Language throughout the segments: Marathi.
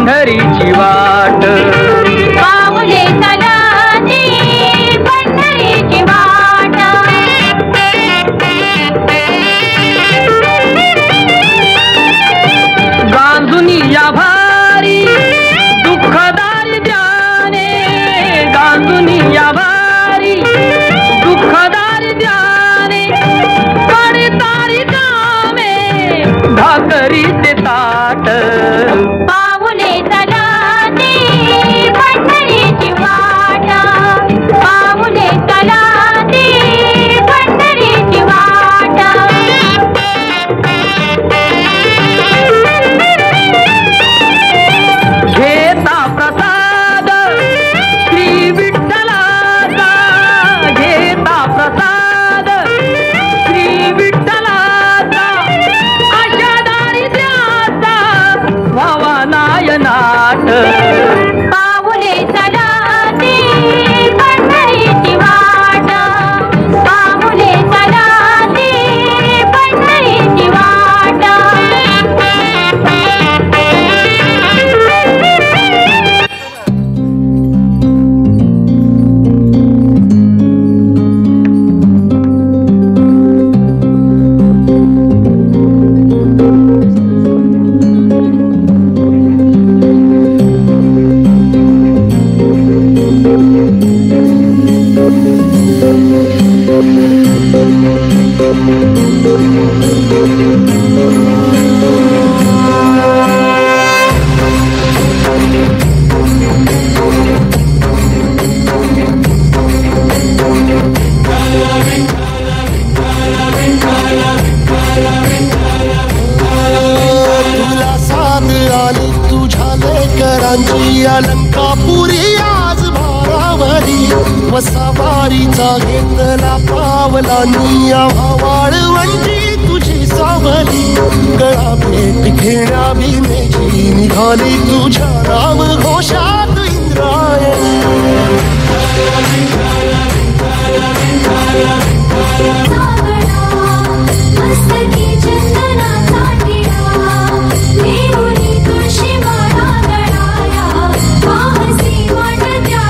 पंढरीची वाट पाऊले चलाते पंढरीची वाट गांजुनी या भारी दुःखदारी ध्याने गांजुनी या भारी दुःखदारी ध्याने पडतारी कामे भाकरी ते ताट पाऊले चलाते पंढरीची वाट पाऊले चलाते पंढरीची वाट घेता प्रसाद श्री विठ्ठलाचा घेता प्रसाद श्री विठ्ठलाचा अशा दारिद्र्याचा व्हावा नायनाट पाऊले चलाते पंढरीची वाट पाऊले चलाते पंढरीची वाट तुला साथ आली तुझ्या लेकरांची अलंकापुरी आज भारावरी वसावारीचा घेतला पावलांनी वाळवंटी तुझी सावली गळा भेट घेण्या भीमेची निघाली तुझ्या राम घोषात इंद्रायणी मस्तकी चंदनाचा टिळा देऊनी तुळशी माळा गळाया पाहसी वाटत्या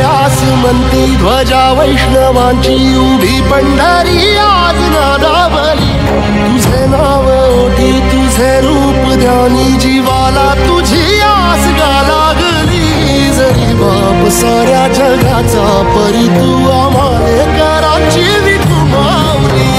आसमंती ध्वजा वैष्णवांची उभी पंढरी आज नादावली तुझे नाव ओठी तुझे रूप ध्यानी जीवाला तुझी आस गा लागली जरी बाप साऱ्या जगाचा परी तू आम्हाले कराची विठू माऊली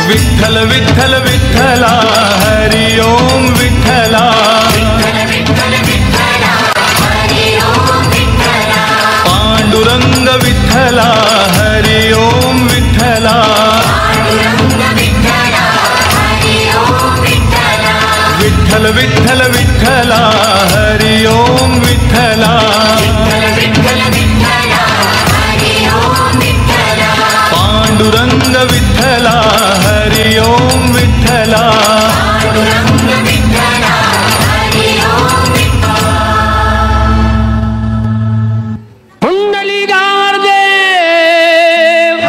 विठ्ठल विठ्ठल विठ्ठला हरि ओम विठ्ठला पांडुरंग विठ्ठला हरि ओम विठ्ठला विठ्ठल विठ्ठल विठ्ठला हरि ओम विठ्ठला पांडुरंग विठ्ठला हरि ओम विठ्ठला पुंडलिकार देव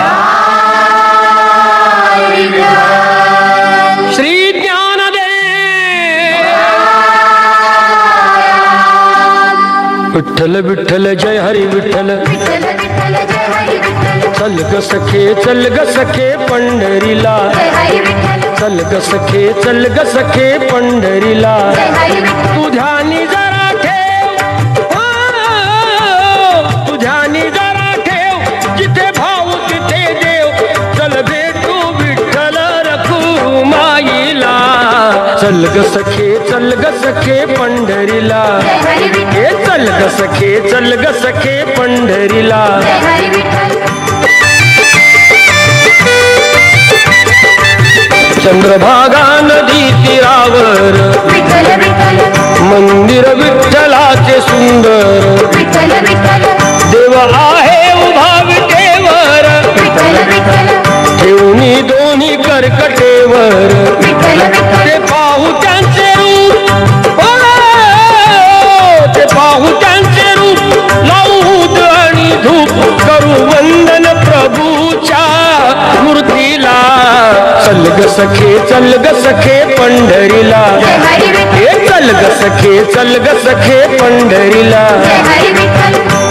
श्री ज्ञानदेव विठ्ठल विठ्ठल जय हरी विठ्ठल चल ग सखे पंढरीला चल ग सखे पंढरीला तू ध्यानी जरा ठेव तू ध्यानी जरा ठेव जिथे भाव तिथे देव चल भेटू विठ्ठल रखुमाईला चल ग सखे पंढरीला हे चल ग सखे पंढरीला. जय हरी विठ्ठल. चंद्रभागा नदी तीरावर विठ्ठल विठ्ठल. मंदिर विठ्ठलाचे सुंदर. विठ्ठल विठ्ठल. देव आहे उभा विटेवर. विठ्ठल विठ्ठल. ठेवणी दोन्ही कर्कटेवर. विठ्ठल विठ्ठल. ते पाहू त्यांचे रूप. ते पाहू त्यांचे रूप. लावूत आणि धूप करू वंदन प्रभूच्या मूर्तीला. चल ग सखे पंढरीला. जय हरी विठ्ठल. चल ग सखे पंढरीला. जय हरी विठ्ठल.